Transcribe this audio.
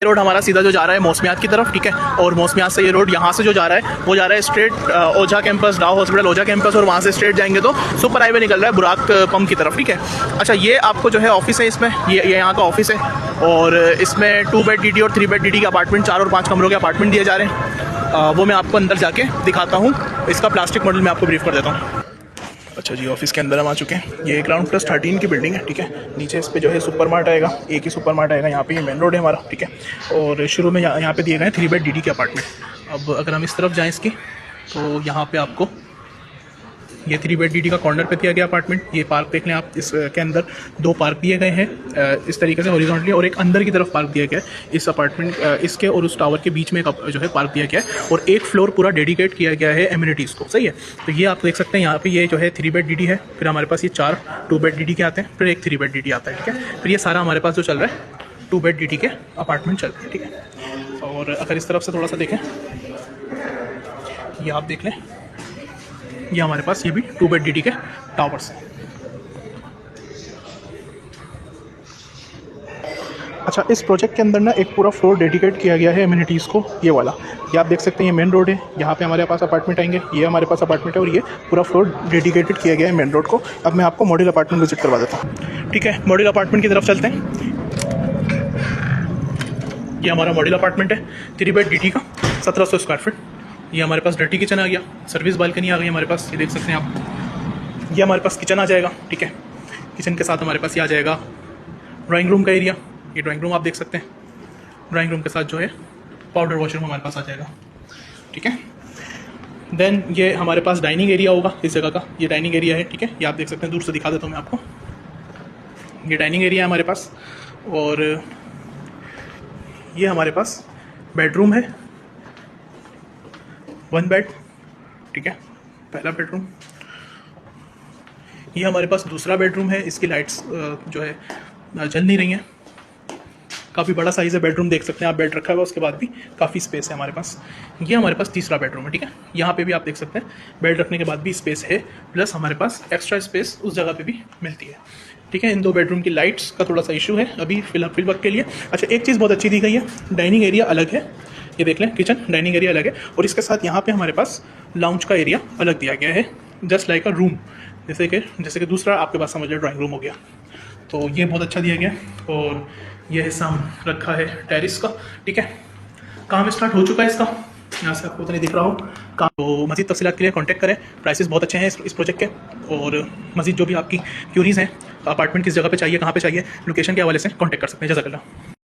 Road हमारा सीधा जो जा रहा है मौसमियात की तरफ, ठीक है, और मौसमियात से ये रोड यहाँ से जो जा रहा है वो जा रहा है स्ट्रेट ओझा कैंपस, डाउ हॉस्पिटल ओझा कैंपस, और वहाँ से स्ट्रेट जाएंगे तो सुपर हाईवे निकल रहा है बुराक पंप की तरफ, ठीक है। अच्छा, ये आपको जो है ऑफिस है, इसमें ये यहाँ का ऑफिस है, और इसमें 2 बेड DD और 3 बेड DD के अपार्टमेंट, 4 और 5 कमरों के अपार्टमेंट दिए जा रहे हैं। वो मैं आपको अंदर जाके दिखाता हूँ। इसका प्लास्टिक मॉडल मैं आपको ब्रीफ कर देता हूँ। अच्छा जी, ऑफिस के अंदर हम आ चुके हैं। ये ग्राउंड प्लस 13 की बिल्डिंग है, ठीक है। नीचे इस पे जो है सुपर मार्ट आएगा, एक ही सुपर मार्ट आएगा। यहाँ पे ये मेन रोड है हमारा, ठीक है। और शुरू में यहाँ पे दिए गए हैं 3 बेड DD के अपार्टमेंट। अब अगर हम इस तरफ जाएँ इसकी, तो यहाँ पे आपको ये 3 बेड DD का कॉर्नर पे दिया गया अपार्टमेंट। ये पार्क देख लें आप, इसके अंदर 2 पार्क दिए गए हैं इस तरीके से हॉरिजॉन्टली, और एक अंदर की तरफ पार्क दिया गया है। इस अपार्टमेंट इसके और उस टावर के बीच में एक जो है पार्क दिया गया है, और एक फ्लोर पूरा डेडिकेट किया गया है एमिनिटीज़ को, सही है। तो ये आप देख सकते हैं यहाँ पे ये जो है 3 बेड DD है, फिर हमारे पास ये 4 2 बेड DD के आते हैं, फिर एक 3 बेड DD आता है, ठीक है। फिर ये सारा हमारे पास जो चल रहा है 2 बेड DD के अपार्टमेंट चल रहे हैं, ठीक है। और अगर इस तरफ से थोड़ा सा देखें, ये आप देख लें, ये हमारे पास ये भी 2 बेड DD के टावर्स हैं। अच्छा, इस प्रोजेक्ट के अंदर ना एक पूरा फ्लोर डेडिकेट किया गया है एमिनिटीज़ को, ये वाला। ये आप देख सकते हैं, ये मेन रोड है, यहाँ पे हमारे पास अपार्टमेंट आएंगे, ये हमारे पास अपार्टमेंट है, और ये पूरा फ्लोर डेडिकेटेड किया गया है मेन रोड को। अब मैं आपको मॉडल अपार्टमेंट विजिट करवा देता हूँ, ठीक है। मॉडल अपार्टमेंट की तरफ चलते हैं। ये हमारा मॉडल अपार्टमेंट है 3 बेड DD का, 1700 स्क्वायर फीट। ये हमारे पास डर्टी किचन आ गया, सर्विस बालकनी आ गई हमारे पास, ये देख सकते हैं आप। ये हमारे पास किचन आ जाएगा, ठीक है। किचन के साथ हमारे पास ये आ जाएगा ड्राइंग रूम का एरिया, ये ड्राइंग रूम आप देख सकते हैं। ड्राइंग रूम के साथ जो है पाउडर वॉशरूम हमारे पास आ जाएगा, ठीक है। देन ये हमारे पास डाइनिंग एरिया होगा इस जगह का, ये डाइनिंग एरिया है, ठीक है। ये आप देख सकते हैं, दूर से दिखा देता हूँ मैं आपको। ये डाइनिंग एरिया है हमारे पास, और ये हमारे पास बेडरूम है, 1 बेड, ठीक है, पहला बेडरूम। ये हमारे पास दूसरा बेडरूम है, इसकी लाइट्स जो है जल नहीं रही हैं। काफ़ी बड़ा साइज़ है, बेडरूम देख सकते हैं आप, बेड रखा हुआ है, उसके बाद भी काफ़ी स्पेस है हमारे पास। ये हमारे पास तीसरा बेडरूम है, ठीक है। यहाँ पे भी आप देख सकते हैं, बेड रखने के बाद भी स्पेस है, प्लस हमारे पास एक्स्ट्रा स्पेस उस जगह पे भी मिलती है, ठीक है। इन 2 बेडरूम की लाइट्स का थोड़ा सा इशू है अभी फिल वक्त के लिए। अच्छा, एक चीज़ बहुत अच्छी दी गई है, डाइनिंग एरिया अलग है, ये देख लें, किचन डाइनिंग एरिया अलग है, और इसके साथ यहाँ पे हमारे पास लाउंज का एरिया अलग दिया गया है, जस्ट लाइक अ रूम, जैसे कि दूसरा आपके पास समझ लो ड्राइंग रूम हो गया। तो ये बहुत अच्छा दिया गया। और ये हिस्सा रखा है टेरिस का, ठीक है। काम स्टार्ट हो चुका है इसका, यहाँ से आपको तो नहीं दिख रहा हो काम। तो मज़ीद तफसीलात के लिए कांटेक्ट करें, प्राइसेस बहुत अच्छे हैं इस प्रोजेक्ट के। और मज़ीद जो भी आपकी क्यूरीज़ हैं, अपार्टमेंट किस जगह पे चाहिए, कहाँ पे चाहिए, लोकेशन के हवाले से कांटेक्ट कर सकते हैं। जज़ाकल्लाह।